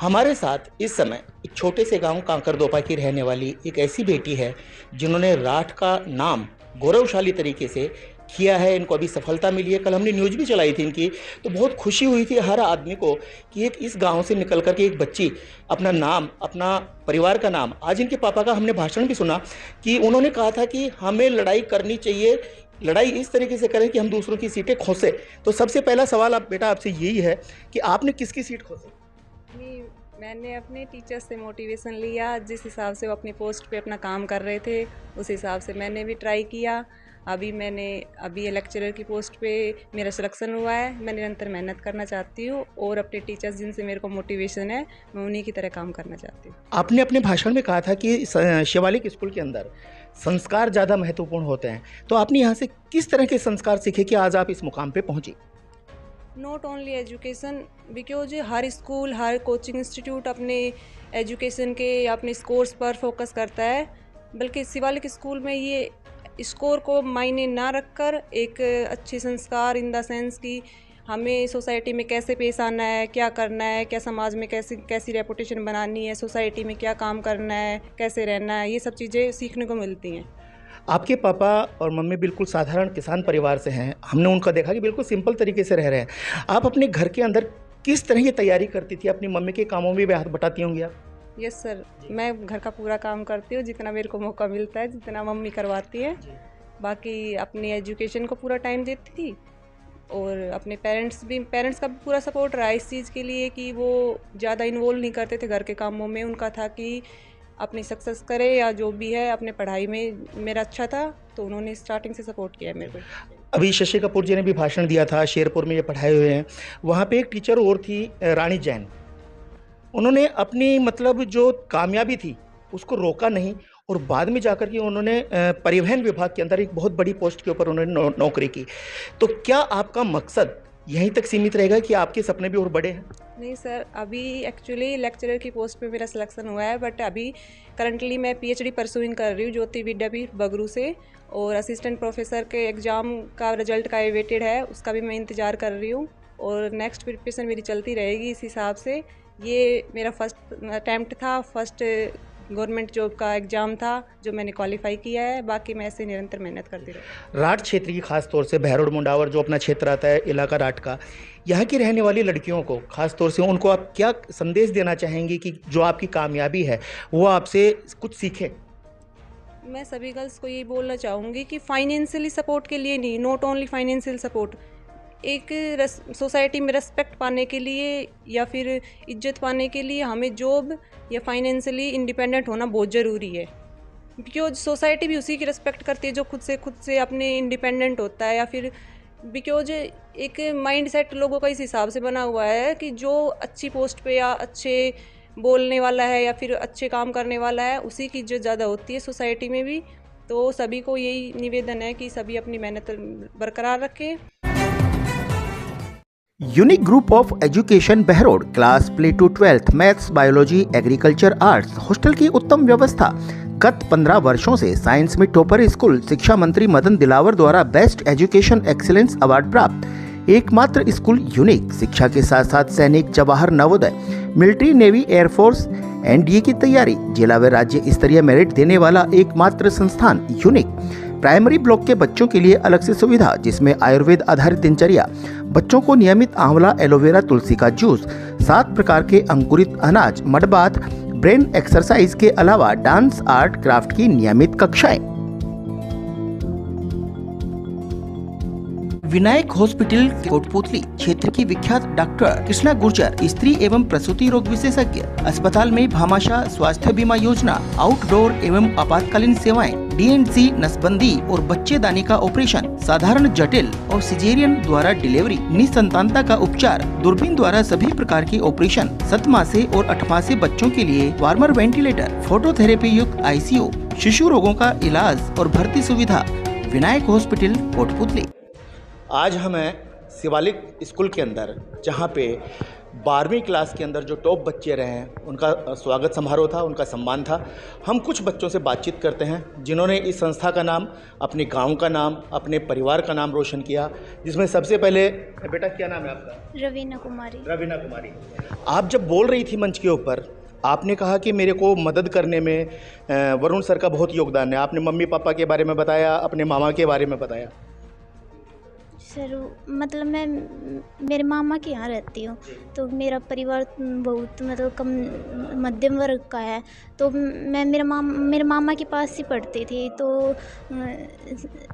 हमारे साथ इस समय एक छोटे से गांव कांकरदोपा की रहने वाली एक ऐसी बेटी है जिन्होंने राठ का नाम गौरवशाली तरीके से किया है। इनको अभी सफलता मिली है। कल हमने न्यूज़ भी चलाई थी इनकी, तो बहुत खुशी हुई थी हर आदमी को कि एक इस गांव से निकल कर के एक बच्ची अपना नाम, अपना परिवार का नाम। आज इनके पापा का हमने भाषण भी सुना कि उन्होंने कहा था कि हमें लड़ाई करनी चाहिए, लड़ाई इस तरीके से करें कि हम दूसरों की सीटें खोसें। तो सबसे पहला सवाल आप बेटा आपसे यही है कि आपने किसकी सीट खोसी? नहीं, मैंने अपने टीचर्स से मोटिवेशन लिया। जिस हिसाब से वो अपनी पोस्ट पे अपना काम कर रहे थे उस हिसाब से मैंने भी ट्राई किया। अभी लेक्चरर की पोस्ट पे मेरा सिलेक्शन हुआ है। मैं निरंतर मेहनत करना चाहती हूँ और अपने टीचर्स जिनसे मेरे को मोटिवेशन है मैं उन्हीं की तरह काम करना चाहती हूँ। आपने अपने भाषण में कहा था कि शिवालिक स्कूल के अंदर संस्कार ज़्यादा महत्वपूर्ण होते हैं, तो आपने यहाँ से किस तरह के संस्कार सीखे कि आज आप इस मुकाम पे पहुँची? Not only education, because her school, her coaching institute अपने एजुकेशन के या अपने स्कोर्स पर फोकस करता है, बल्कि शिवालिक स्कूल में ये स्कोर को मायने ना रखकर एक अच्छे संस्कार इन द सेंस कि हमें सोसाइटी में कैसे पेश आना है, क्या करना है, क्या समाज में कैसी रेपुटेशन बनानी है, सोसाइटी में क्या काम करना है, कैसे रहना है, ये सब चीज़ें सीखने को मिलती हैं। आपके पापा और मम्मी बिल्कुल साधारण किसान परिवार से हैं। हमने उनका देखा कि बिल्कुल सिंपल तरीके से रह रहे हैं। आप अपने घर के अंदर किस तरह की तैयारी करती थी? अपनी मम्मी के कामों में भी हाथ बटाती होंगी आप? यस सर, मैं घर का पूरा काम करती हूँ, जितना मेरे को मौका मिलता है, जितना मम्मी करवाती है। बाकी अपनी एजुकेशन को पूरा टाइम देती थी और अपने पेरेंट्स का भी पूरा सपोर्ट रहा इस चीज़ के लिए कि वो ज़्यादा इन्वॉल्व नहीं करते थे घर के कामों में। उनका था कि अपनी सक्सेस करे या जो भी है, अपने पढ़ाई में मेरा अच्छा था तो उन्होंने स्टार्टिंग से सपोर्ट किया है मेरे को। अभी शशि कपूर जी ने भी भाषण दिया था, शेरपुर में ये पढ़ाए हुए हैं। वहाँ पे एक टीचर और थी, रानी जैन। उन्होंने अपनी मतलब जो कामयाबी थी उसको रोका नहीं और बाद में जाकर के उन्होंने परिवहन विभाग के अंदर एक बहुत बड़ी पोस्ट के ऊपर उन्होंने नौकरी की। तो क्या आपका मकसद यहीं तक सीमित रहेगा कि आपके सपने भी और बड़े हैं? नहीं सर, अभी एक्चुअली लेक्चरर की पोस्ट पे मेरा सिलेक्शन हुआ है, बट अभी करंटली मैं पीएचडी परसुइंग कर रही हूँ ज्योति विद्यापीठ बगरू से, और असिस्टेंट प्रोफेसर के एग्ज़ाम का रिजल्ट का वेटेड है, उसका भी मैं इंतज़ार कर रही हूँ और नेक्स्ट प्रिपरेशन मेरी चलती रहेगी इस हिसाब से। ये मेरा फर्स्ट अटैम्प्ट था, फर्स्ट गवर्नमेंट जॉब का एग्ज़ाम था जो मैंने क्वालिफाई किया है। बाकी मैं ऐसे निरंतर मेहनत करती रहूँ। राठ क्षेत्र की खास तौर से बहरोड मुंडावर जो अपना क्षेत्र आता है, इलाका राठ का, यहाँ की रहने वाली लड़कियों को खास तौर से उनको आप क्या संदेश देना चाहेंगी कि जो आपकी कामयाबी है वो आपसे कुछ सीखें? मैं सभी गर्ल्स को यही बोलना चाहूँगी कि फाइनेंशियली सपोर्ट के लिए नहीं, नॉट ओनली फाइनेंशियल सपोर्ट, एक सोसाइटी में रेस्पेक्ट पाने के लिए या फिर इज्जत पाने के लिए हमें जॉब या फाइनेंशियली इंडिपेंडेंट होना बहुत ज़रूरी है। बिकॉज सोसाइटी भी उसी की रेस्पेक्ट करती है जो खुद से अपने इंडिपेंडेंट होता है। या फिर बिकॉज एक माइंड सेट लोगों का इस हिसाब से बना हुआ है कि जो अच्छी पोस्ट पे या अच्छे बोलने वाला है या फिर अच्छे काम करने वाला है उसी की इज्जत ज़्यादा होती है सोसाइटी में भी। तो सभी को यही निवेदन है कि सभी अपनी मेहनत बरकरार रखें। Unique group of education Behror, class प्ले to 12th, maths, biology, agriculture, arts, hostel की उत्तम व्यवस्था। गत 15 वर्षों से साइंस में टॉपर स्कूल, शिक्षा मंत्री मदन दिलावर द्वारा बेस्ट एजुकेशन एक्सीलेंस अवार्ड प्राप्त, एकमात्र स्कूल यूनिक। शिक्षा के साथ साथ सैनिक, Jawahar Navodaya, military, navy, air force, NDA की तैयारी, जिला व राज्य स्तरीय मेरिट देने वाला एकमात्र संस्थान यूनिक। प्राइमरी ब्लॉक के बच्चों के लिए अलग से सुविधा जिसमें आयुर्वेद आधारित दिनचर्या, बच्चों को नियमित आंवला, एलोवेरा, तुलसी का जूस, 7 प्रकार के अंकुरित अनाज, मड बाथ, ब्रेन एक्सरसाइज के अलावा डांस, आर्ट, क्राफ्ट की नियमित कक्षाएं। विनायक हॉस्पिटल कोटपुतली क्षेत्र की विख्यात डॉक्टर कृष्णा गुर्जर, स्त्री एवं प्रसूति रोग विशेषज्ञ। अस्पताल में भामाशाह स्वास्थ्य बीमा योजना, आउटडोर एवं आपातकालीन सेवाएं, डीएनसी, नसबंदी और बच्चेदानी का ऑपरेशन, साधारण, जटिल और सिजेरियन द्वारा डिलीवरी, निसंतानता का उपचार, दूरबीन द्वारा सभी प्रकार के ऑपरेशन, 7 मासे और 8 मासे बच्चों के लिए वार्मर वेंटिलेटर, फोटोथेरेपी युक्त आईसीयू, शिशु रोगों का इलाज और भर्ती सुविधा। विनायक हॉस्पिटल कोटपुतली। आज हम हैं शिवालिक स्कूल के अंदर, जहाँ पे 12वीं क्लास के अंदर जो टॉप बच्चे रहे हैं उनका स्वागत समारोह था, उनका सम्मान था। हम कुछ बच्चों से बातचीत करते हैं जिन्होंने इस संस्था का नाम, अपने गांव का नाम, अपने परिवार का नाम रोशन किया। जिसमें सबसे पहले, बेटा क्या नाम है आपका? रवीना कुमारी। रवीना कुमारी। आप जब बोल रही थी मंच के ऊपर, आपने कहा कि मेरे को मदद करने में वरुण सर का बहुत योगदान है। आपने मम्मी पापा के बारे में बताया, अपने मामा के बारे में बताया। सर मतलब मैं मेरे मामा के यहाँ रहती हूँ, तो मेरा परिवार बहुत मतलब कम मध्यम वर्ग का है। तो मैं मेरे मामा के पास ही पढ़ती थी। तो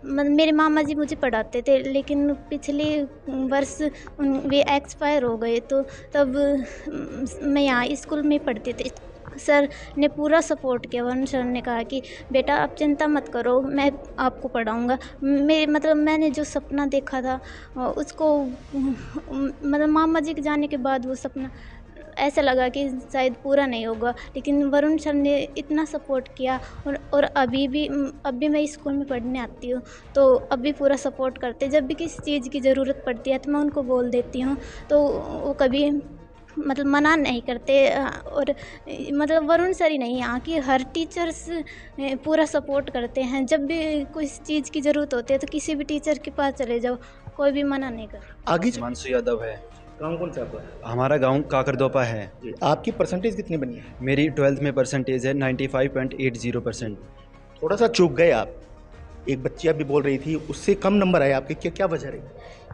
मेरे मामा जी मुझे पढ़ाते थे, लेकिन पिछले वर्ष वे एक्सपायर हो गए। तो तब मैं यहाँ स्कूल में पढ़ती थी। सर ने पूरा सपोर्ट किया। वरुण सर ने कहा कि बेटा आप चिंता मत करो, मैं आपको पढ़ाऊँगा। मैंने जो सपना देखा था उसको मतलब मामा जी के जाने के बाद वो सपना ऐसा लगा कि शायद पूरा नहीं होगा, लेकिन वरुण सर ने इतना सपोर्ट किया। और अभी भी मैं स्कूल में पढ़ने आती हूँ, तो अभी पूरा सपोर्ट करते। जब भी किसी चीज़ की ज़रूरत पड़ती है तो मैं उनको बोल देती हूँ, तो वो कभी मतलब मना नहीं करते। और मतलब वरुण सर ही नहीं, यहाँ की हर टीचर्स पूरा सपोर्ट करते हैं। जब भी कोई चीज़ की ज़रूरत होती है तो किसी भी टीचर के पास चले जाओ, कोई भी मना नहीं करता। आगे मानसू यादव है। गाँव कौन सा आपका? हमारा गांव काकरदोपा है। जी। आपकी परसेंटेज कितनी बनी है? मेरी 12th में परसेंटेज है 95.80%। थोड़ा सा चूक गए आप। एक बच्ची अभी बोल रही थी, उससे कम नंबर आए आपके, क्या क्या वजह रही?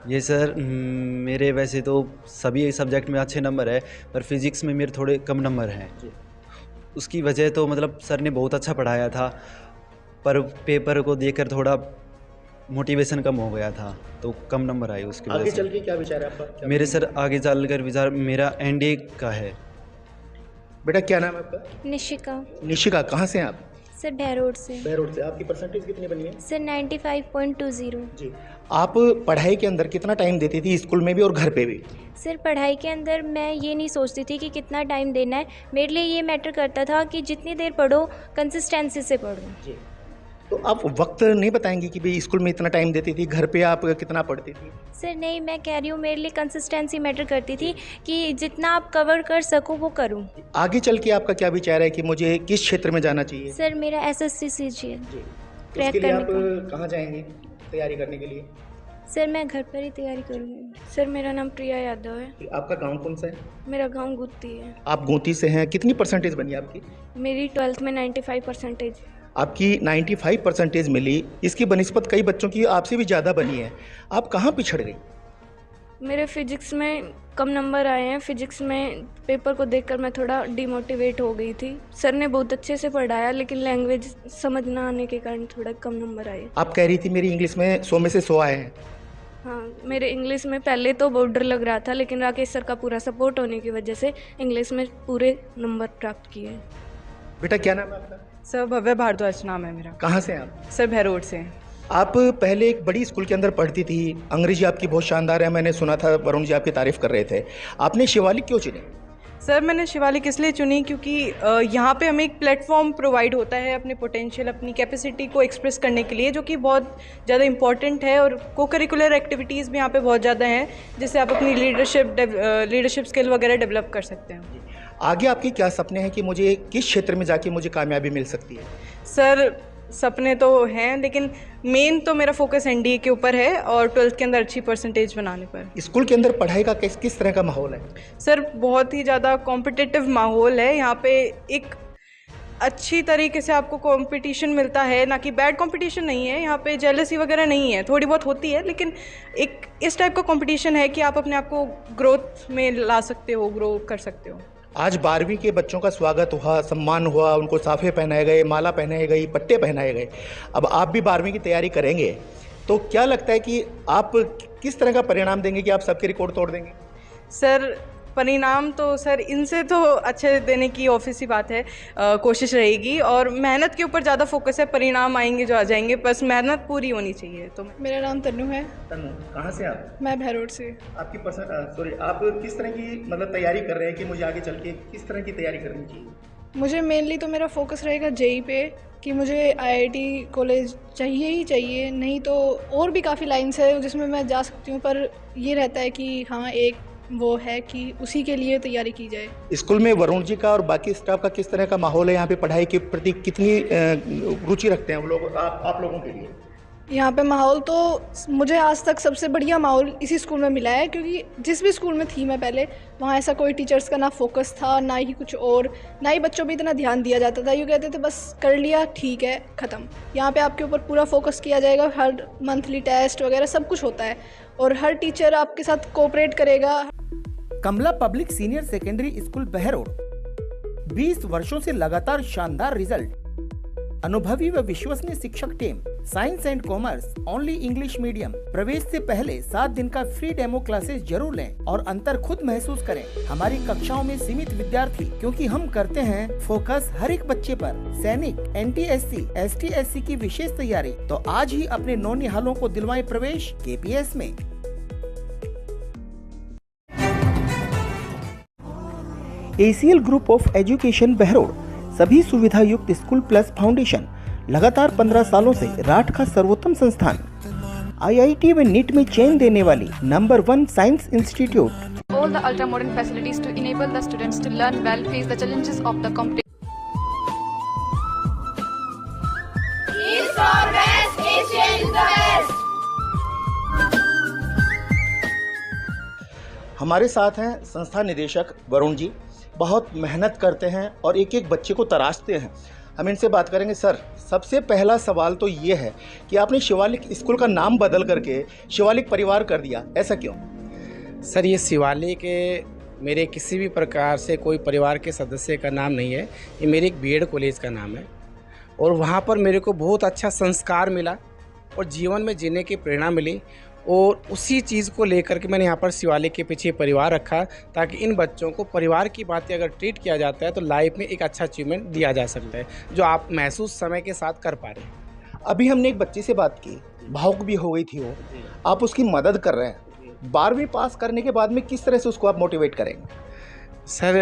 ये सर मेरे वैसे तो सभी सब्जेक्ट में अच्छे नंबर है, पर फिज़िक्स में मेरे थोड़े कम नंबर हैं। उसकी वजह तो मतलब सर ने बहुत अच्छा पढ़ाया था, पर पेपर को देखकर थोड़ा मोटिवेशन कम हो गया था, तो कम नंबर आए उसकी आगे वजह चल से। के क्या विचार है आपका? मेरे सर आगे चलकर विचार मेरा एनडीए का है। बेटा क्या नाम है आपका? निशिका। निशिका। कहाँ से हैं आप? सर बहरोड से। बहरोड से। आपकी परसेंटेज कितनी बनी है? सर 95.20। जी। आप पढ़ाई के अंदर कितना टाइम देती थी, स्कूल में भी और घर पे भी? सर पढ़ाई के अंदर मैं ये नहीं सोचती थी कि कितना टाइम देना है, मेरे लिए ये मैटर करता था कि जितनी देर पढ़ो कंसिस्टेंसी से पढ़ो। जी। तो आप वक्त नहीं बताएंगी कि भाई स्कूल में इतना टाइम देती थी, घर पे आप कितना पढ़ती थी? सर नहीं, मैं कह रही हूँ मेरे लिए कंसिस्टेंसी मैटर करती थी कि जितना आप कवर कर सको वो करूँ। आगे चल के आपका क्या विचार है कि मुझे किस क्षेत्र में जाना चाहिए? सर मेरा SSC CGL जी। क्रैक उसके लिए करने आप का। कहाँ जाएंगे तैयारी करने के लिए? सर मैं घर पर ही तैयारी करूँगी। सर मेरा नाम प्रिया यादव है। आपका गांव कौन सा है? मेरा गांव गुत्ती है। आप गोंती से हैं। कितनी परसेंटेज बनी आपकी? मेरी 12th में 95%। आपकी 95 परसेंटेज मिली। इसकी बनिस्बत कई बच्चों की आपसे भी ज़्यादा बनी है। आप कहाँ पिछड़ गई? मेरे फिजिक्स में कम नंबर आए हैं। फिजिक्स में पेपर को देखकर मैं थोड़ा डिमोटिवेट हो गई थी। सर ने बहुत अच्छे से पढ़ाया, लेकिन लैंग्वेज समझ ना आने के कारण थोड़ा कम नंबर आए। आप कह रही थी मेरी इंग्लिश में 100 में से 100 आए हैं। हाँ, मेरे इंग्लिश में पहले तो बहुत डर लग रहा था, लेकिन राकेश सर का पूरा सपोर्ट होने की वजह से इंग्लिश में पूरे नंबर प्राप्त किए। बेटा क्या नाम है आपका? सर भव्य भारद्वाज नाम है मेरा। कहाँ से हैं आप? सर बहरोड से। आप पहले एक बड़ी स्कूल के अंदर पढ़ती थी। अंग्रेजी आपकी बहुत शानदार है, मैंने सुना था, वरुण जी आपकी तारीफ कर रहे थे। आपने शिवालिक क्यों चुनी? सर मैंने शिवालिक इसलिए चुनी क्योंकि यहाँ पे हमें एक प्लेटफॉर्म प्रोवाइड होता है अपने पोटेंशियल, अपनी कैपेसिटी को एक्सप्रेस करने के लिए, जो कि बहुत ज़्यादा इंपॉर्टेंट है। और को करिकुलर एक्टिविटीज़ भी यहाँ पे बहुत ज़्यादा हैं, जिससे आप अपनी लीडरशिप स्किल वगैरह डेवलप कर सकते हैं। आगे आपके क्या सपने हैं कि मुझे किस क्षेत्र में जाके मुझे कामयाबी मिल सकती है? सर सपने तो हैं, लेकिन मेन तो मेरा फोकस एनडीए के ऊपर है और 12th के अंदर अच्छी परसेंटेज बनाने पर। स्कूल के अंदर पढ़ाई का किस तरह का माहौल है? सर बहुत ही ज़्यादा कॉम्पिटिटिव माहौल है यहाँ पे। एक अच्छी तरीके से आपको कंपटीशन मिलता है, ना कि बैड कंपटीशन नहीं है यहाँ पे। जेलसी वगैरह नहीं है, थोड़ी बहुत होती है, लेकिन एक इस टाइप का कंपटीशन है कि आप अपने आप को ग्रोथ में ला सकते हो, ग्रो कर सकते हो। आज 12वीं के बच्चों का स्वागत हुआ, सम्मान हुआ, उनको साफे पहनाए गए, माला पहनाई गई, पट्टे पहनाए गए। अब आप भी 12वीं की तैयारी करेंगे, तो क्या लगता है कि आप किस तरह का परिणाम देंगे कि आप सबके रिकॉर्ड तोड़ देंगे? सर परिणाम तो सर इनसे तो अच्छे देने की ऑब्वियस सी बात है, कोशिश रहेगी। और मेहनत के ऊपर ज़्यादा फोकस है, परिणाम आएंगे जो आ जाएंगे, बस मेहनत पूरी होनी चाहिए। तो मेरा नाम तन्नू है। तन्नू, कहाँ से आप? मैं बहरोड से। आपकी आप किस तरह की मतलब तैयारी कर रहे हैं कि मुझे आगे चल के किस तरह की तैयारी करनी चाहिए? मुझे मेनली तो मेरा फोकस रहेगा जेई पे, कि मुझे IIT कॉलेज चाहिए ही चाहिए। नहीं तो और भी काफ़ी लाइन्स है जिसमें मैं जा सकती हूँ, पर ये रहता है कि हाँ एक वो है कि उसी के लिए तैयारी की जाए। स्कूल में वरुण जी का और बाकी स्टाफ का किस तरह का माहौल है? यहाँ पे पढ़ाई के प्रति कितनी रुचि रखते हैं वो लोग आप लोगों के लिए? यहाँ पे माहौल तो मुझे आज तक सबसे बढ़िया माहौल इसी स्कूल में मिला है, क्योंकि जिस भी स्कूल में थी मैं पहले, वहाँ ऐसा कोई टीचर्स का ना फोकस था, ना ही कुछ और, ना ही बच्चों पे इतना ध्यान दिया जाता था। यूँ कहते थे बस कर लिया ठीक है ख़त्म। यहाँ पे आपके ऊपर पूरा फोकस किया जाएगा, हर मंथली टेस्ट वगैरह सब कुछ होता है और हर टीचर आपके साथ कोऑपरेट करेगा। Kamla public senior secondary school Behror 20 वर्षों से लगातार शानदार रिजल्ट, अनुभवी व विश्वसनीय शिक्षक team, science and commerce, only English medium. प्रवेश से पहले 7 दिन का फ्री डेमो क्लासेस जरूर लें और अंतर खुद महसूस करें। हमारी कक्षाओं में सीमित विद्यार्थी, क्योंकि हम करते हैं फोकस हर एक बच्चे पर। सैनिक, NTSC, ST/SC की विशेष तैयारी, तो आज ही अपने नौनिहालों को दिलवाएं प्रवेश KPS में। ACL group of education Behror सभी सुविधा युक्त स्कूल प्लस फाउंडेशन, लगातार 15 सालों से राठ का सर्वोत्तम संस्थान, IIT व नीट में चेन देने वाली number 1 science institute. All the ultra modern facilities to enable the students to learn well, face the challenges of the competition. East or West, Asia is the best. हमारे साथ हैं संस्था निदेशक वरुण जी, बहुत मेहनत करते हैं और एक एक बच्चे को तराशते हैं। हम इनसे बात करेंगे। सर, सबसे पहला सवाल तो ये है कि आपने शिवालिक स्कूल का नाम बदल करके शिवालिक परिवार कर दिया, ऐसा क्यों? सर, ये शिवालिक मेरे किसी भी प्रकार से कोई परिवार के सदस्य का नाम नहीं है, ये मेरे एक बीएड कॉलेज का नाम है और वहाँ पर मेरे को बहुत अच्छा संस्कार मिला और जीवन में जीने की प्रेरणा मिली और उसी चीज़ को लेकर के मैंने यहाँ पर शिवालिक के पीछे परिवार रखा, ताकि इन बच्चों को परिवार की बातें अगर ट्रीट किया जाता है तो लाइफ में एक अच्छा अचीवमेंट दिया जा सकता है, जो आप महसूस समय के साथ कर पा रहे हैं। अभी हमने एक बच्ची से बात की, भावुक भी हो गई थी वो, आप उसकी मदद कर रहे हैं। 12वीं पास करने के बाद में किस तरह से उसको आप मोटिवेट करेंगे? सर,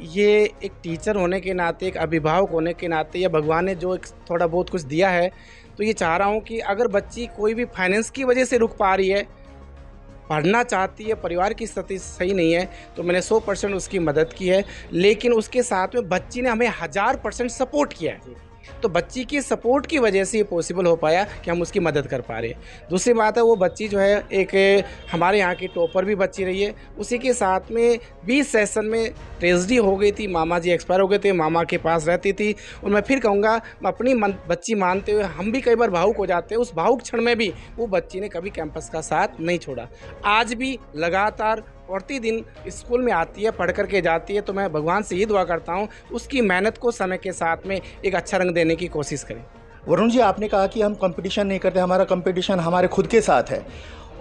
ये एक टीचर होने के नाते, एक अभिभावक होने के नाते, या भगवान ने जो एक थोड़ा बहुत कुछ दिया है, तो ये चाह रहा हूँ कि अगर बच्ची कोई भी फाइनेंस की वजह से रुक पा रही है, पढ़ना चाहती है, परिवार की स्थिति सही नहीं है, तो मैंने 100% उसकी मदद की है। लेकिन उसके साथ में बच्ची ने हमें 1000% सपोर्ट किया है, तो बच्ची की सपोर्ट की वजह से ये पॉसिबल हो पाया कि हम उसकी मदद कर पा रहे हैं। दूसरी बात है, वो बच्ची जो है एक हमारे यहाँ की टॉपर भी बच्ची रही है। उसी के साथ में 20 सेशन में ट्रेजेडी हो गई थी, मामा जी एक्सपायर हो गए थे, मामा के पास रहती थी। और मैं फिर कहूँगा, अपनी बच्ची मानते हुए हम भी कई बार भावुक हो जाते हैं, उस भावुक क्षण में भी वो बच्ची ने कभी कैंपस का साथ नहीं छोड़ा। आज भी लगातार प्रतिदिन स्कूल में आती है, पढ़ करके जाती है, तो मैं भगवान से ये दुआ करता हूँ उसकी मेहनत को समय के साथ में एक अच्छा रंग देने की कोशिश करें। वरुण जी, आपने कहा कि हम कंपटीशन नहीं करते, हमारा कंपटीशन हमारे खुद के साथ है,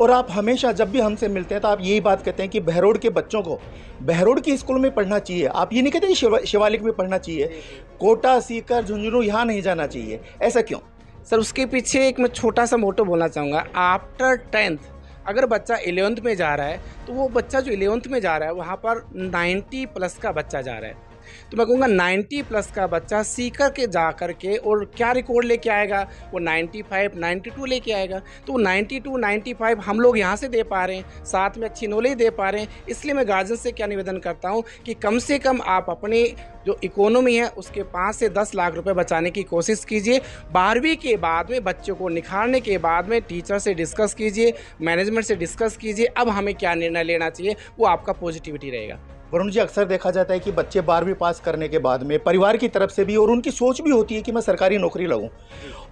और आप हमेशा जब भी हमसे मिलते हैं तो आप यही बात कहते हैं कि बहरोड के बच्चों को बहरोड के स्कूल में पढ़ना चाहिए। आप ये नहीं कहते कि शिवालिक में पढ़ना चाहिए, कोटा, सीकर, झुंझुनू यहाँ नहीं जाना चाहिए, ऐसा क्यों? सर, उसके पीछे एक मैं छोटा सा मोटो बोलना चाहूँगा। आफ्टर 10th अगर बच्चा 11th में जा रहा है, तो वो बच्चा जो 11th में जा रहा है वहाँ पर 90+ का बच्चा जा रहा है, तो मैं कहूँगा 90+ का बच्चा सीकर के जा कर के और क्या रिकॉर्ड लेके आएगा, वो 95, 92 लेके आएगा। तो वो 92, 95 हम लोग यहाँ से दे पा रहे हैं, साथ में अच्छी नॉलेज दे पा रहे हैं। इसलिए मैं गार्जियन से क्या निवेदन करता हूँ कि कम से कम आप अपनी जो इकोनॉमी है उसके 5 से 10 लाख रुपए बचाने की कोशिश कीजिए। 12वीं के बाद में बच्चों को निखारने के बाद में टीचर से डिस्कस कीजिए, मैनेजमेंट से डिस्कस कीजिए, अब हमें क्या निर्णय लेना चाहिए, वो आपका पॉजिटिविटी रहेगा। वरुण जी, अक्सर देखा जाता है कि बच्चे 12वीं पास करने के बाद में परिवार की तरफ से भी और उनकी सोच भी होती है कि मैं सरकारी नौकरी लगूं,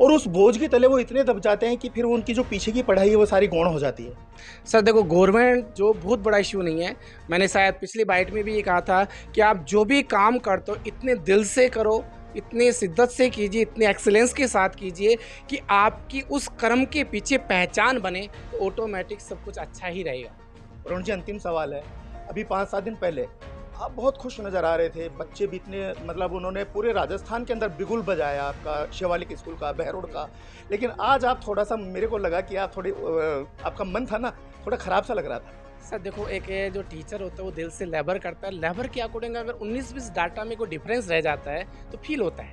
और उस बोझ के तले वो इतने दब जाते हैं कि फिर उनकी जो पीछे की पढ़ाई है वो सारी गौण हो जाती है। सर देखो, गवर्नमेंट जो बहुत बड़ा इश्यू नहीं है, मैंने शायद पिछली बाइट में भी ये कहा था कि आप जो भी काम करते हो इतने दिल से करो, इतने शिद्दत से कीजिए, इतने एक्सीलेंस के साथ कीजिए कि आपकी उस कर्म के पीछे पहचान बने, तो ऑटोमेटिक सब कुछ अच्छा ही रहेगा। वरुण जी, अंतिम सवाल है, अभी 5-7 दिन पहले आप बहुत खुश नज़र आ रहे थे, बच्चे भी इतने, मतलब उन्होंने पूरे राजस्थान के अंदर बिगुल बजाया आपका शिवालिक स्कूल का, बहरोड का, लेकिन आज आप थोड़ा सा, मेरे को लगा कि आप थोड़ी, आपका मन था ना थोड़ा ख़राब सा लग रहा था। सर देखो, एक जो टीचर होता है वो दिल से लेबर करता है, लेबर के अकॉर्डिंग अगर 19-20 डाटा में कोई डिफरेंस रह जाता है तो फील होता है,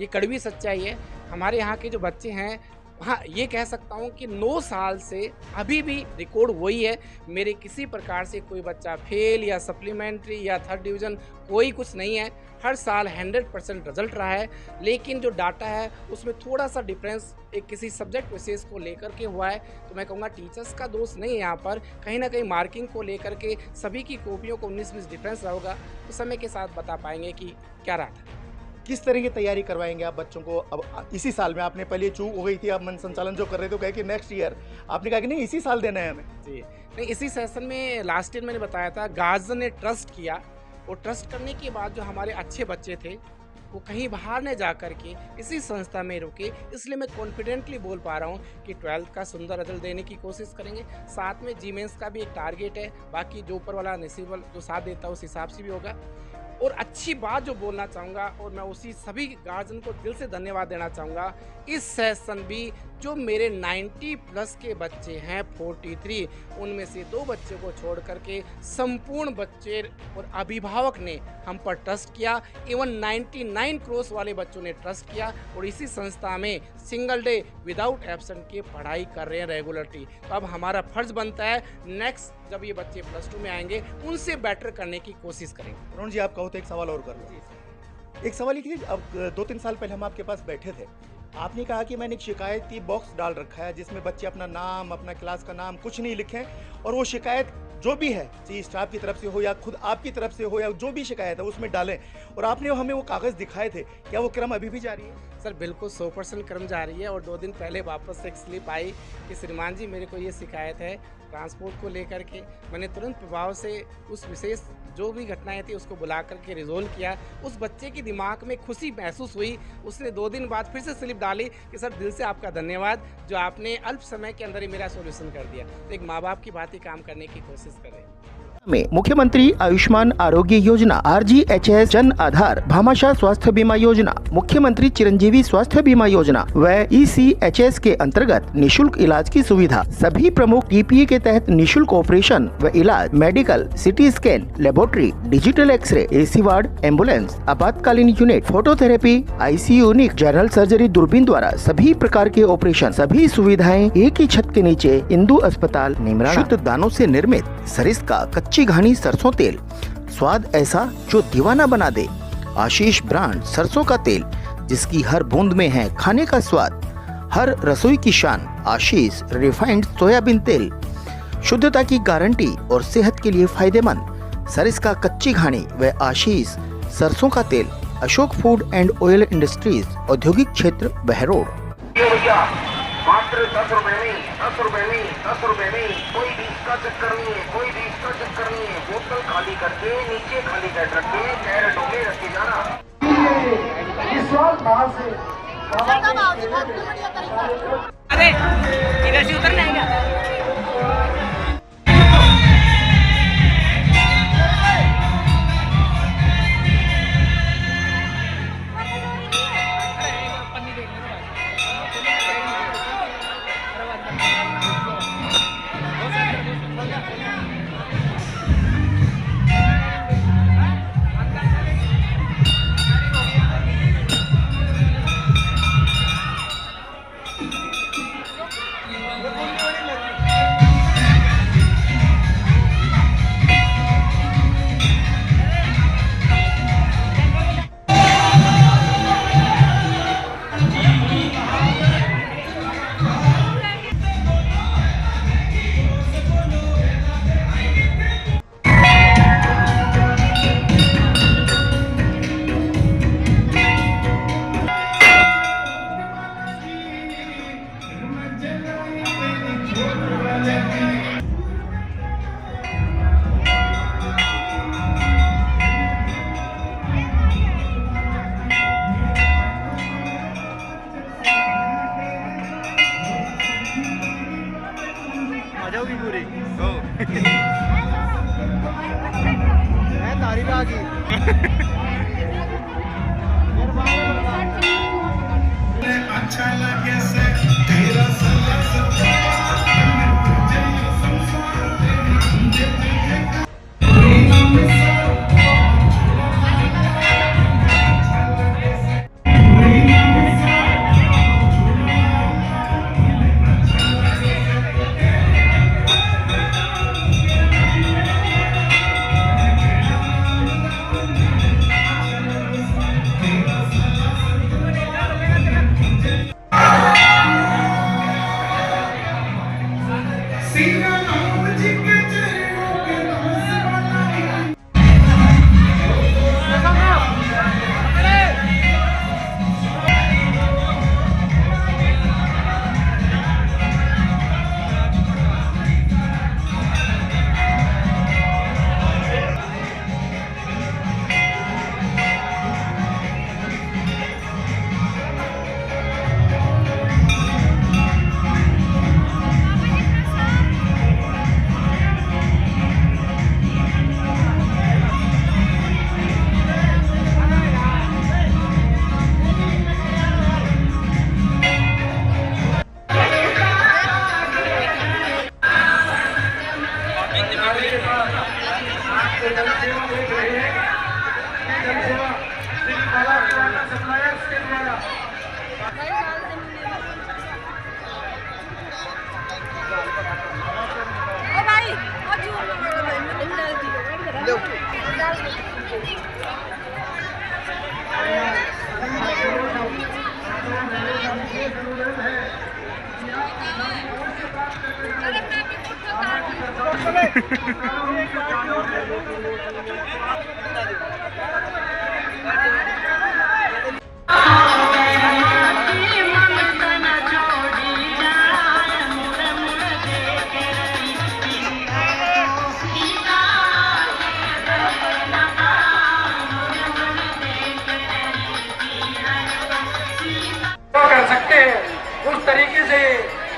ये कड़वी सच्चाई है। हमारे यहाँ के जो बच्चे हैं हाँ, ये कह सकता हूँ कि 9 साल से अभी भी रिकॉर्ड वही है। मेरे किसी प्रकार से कोई बच्चा फेल या सप्लीमेंट्री या थर्ड डिवीज़न कोई कुछ नहीं है। हर साल 100% रिजल्ट रहा है, लेकिन जो डाटा है उसमें थोड़ा सा डिफरेंस एक किसी सब्जेक्ट विशेष को लेकर के हुआ है। तो मैं कहूँगा टीचर्स का दोष नहीं है यहाँ पर, कहीं ना कहीं मार्किंग को लेकर के सभी की कॉपियों को 19-20 डिफरेंस रहा होगा। तो समय के साथ बता पाएंगे कि क्या रहा था। किस तरह की तैयारी करवाएंगे आप बच्चों को? अब इसी साल में आपने पहले चूक हो गई थी, आप मन संचालन जो कर रहे थे कहे कि नेक्स्ट ईयर, आपने कहा कि नहीं इसी साल देना है हमें। जी नहीं, इसी सेशन में लास्ट ईयर मैंने बताया था, गार्जियन ने ट्रस्ट किया और ट्रस्ट करने के बाद जो हमारे अच्छे बच्चे थे वो कहीं बाहर न जा कर के इसी संस्था में रुके। इसलिए मैं कॉन्फिडेंटली बोल पा रहा हूँ कि 12th का सुंदर रिजल्ट देने की कोशिश करेंगे। साथ में जी मेंस का भी एक टारगेट है, बाकी जो ऊपर वाला नसीब जो साथ देता है उस हिसाब से भी होगा। और अच्छी बात जो बोलना चाहूँगा, और मैं उसी सभी गार्जियन को दिल से धन्यवाद देना चाहूँगा, इस सेशन भी जो मेरे 90+ के बच्चे हैं 43, उनमें से 2 बच्चे को छोड़ करके संपूर्ण बच्चे और अभिभावक ने हम पर ट्रस्ट किया। इवन 99 क्रॉस वाले बच्चों ने ट्रस्ट किया और इसी संस्था में सिंगल डे विदाउट एब्सेंट के पढ़ाई कर रहे हैं रेगुलरली। तो अब हमारा फर्ज बनता है नेक्स्ट जब ये बच्चे +2 में आएंगे उनसे बेटर करने की कोशिश करेंगे। अरुण जी, आप कहो तो एक सवाल और कर लो। एक सवाल ये कि अब 2-3 साल पहले हम आपके पास बैठे थे, आपने कहा कि मैंने एक शिकायती बॉक्स डाल रखा है जिसमें बच्चे अपना नाम, अपना क्लास का नाम कुछ नहीं लिखें, और वो शिकायत जो भी है, चाहे स्टाफ की तरफ से हो या खुद आपकी तरफ से हो या जो भी शिकायत है उसमें डालें, और आपने हमें वो कागज़ दिखाए थे। क्या वो क्रम अभी भी जारी है? सर बिल्कुल 100% क्रम जारी है। और 2 दिन पहले वापस से एक स्लिप आई कि श्रीमान जी मेरे को ये शिकायत है ट्रांसपोर्ट को लेकर के। मैंने तुरंत प्रभाव से उस विशेष जो भी घटनाएं थी उसको बुला करके रिजोल्व किया। उस बच्चे के दिमाग में खुशी महसूस हुई, उसने 2 दिन बाद फिर से स्लिप डाली कि सर दिल से आपका धन्यवाद जो आपने अल्प समय के अंदर ही मेरा सॉल्यूशन कर दिया। तो एक माँ बाप की बात ही काम करने की कोशिश करें। में मुख्यमंत्री आयुष्मान आरोग्य योजना, RGHS जन आधार, भामाशाह स्वास्थ्य बीमा योजना, मुख्यमंत्री चिरंजीवी स्वास्थ्य बीमा योजना व ECHS के अंतर्गत निशुल्क इलाज की सुविधा, सभी प्रमुख TPA के तहत निशुल्क ऑपरेशन व इलाज, medical, CT scan, laboratory, digital x-ray, AC ward, ambulance, आपातकालीन unit, phototherapy, ICU unit, general surgery दूरबीन द्वारा सभी प्रकार के ऑपरेशन, सभी सुविधाएं एक ही छत के नीचे। इंदु अस्पताल निमराना। शुद्ध दानों से निर्मित सरिस्का कच्ची घानी सरसों तेल, स्वाद ऐसा जो दीवाना बना दे। आशीष ब्रांड सरसों का तेल, जिसकी हर बूंद में है खाने का स्वाद, हर रसोई की शान। आशीष रिफाइंड सोयाबीन तेल, शुद्धता की गारंटी और सेहत के लिए फायदेमंद। सरिस्का कच्ची घानी व आशीष सरसों का तेल। Ashok food and oil industries, औद्योगिक क्षेत्र, बहरोड। मात्र 10 रुपए में, 10 रुपए में, 10 रुपए में, कोई भी इसका चक्कर नहीं है, कोई भी इसका चक्कर नहीं है। बोतल खाली करके नीचे खाली कर रख के कैरेटों में रखे जाना। इस बार बाहर से अरे इधर से उतरना है क्या? अच्छा लगे से तेरा जल सेवा देख रहे हैं कि जल सेवा सप्लायर्स के द्वारा कर सकते हैं उस तरीके से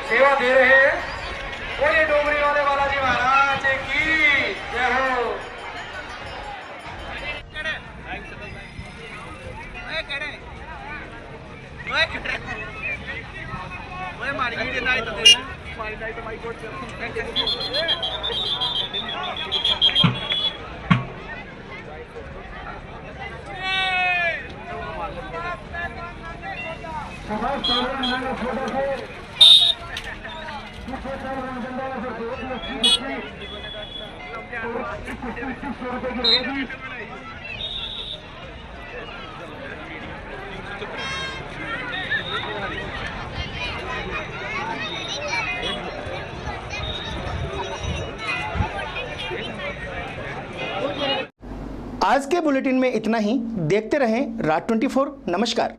सेवा दे रहे हैं। बोलिए डोंगरी वाले बालाजी महाराज की जय हो। आज के बुलेटिन में इतना ही। देखते रहें रात 24। नमस्कार।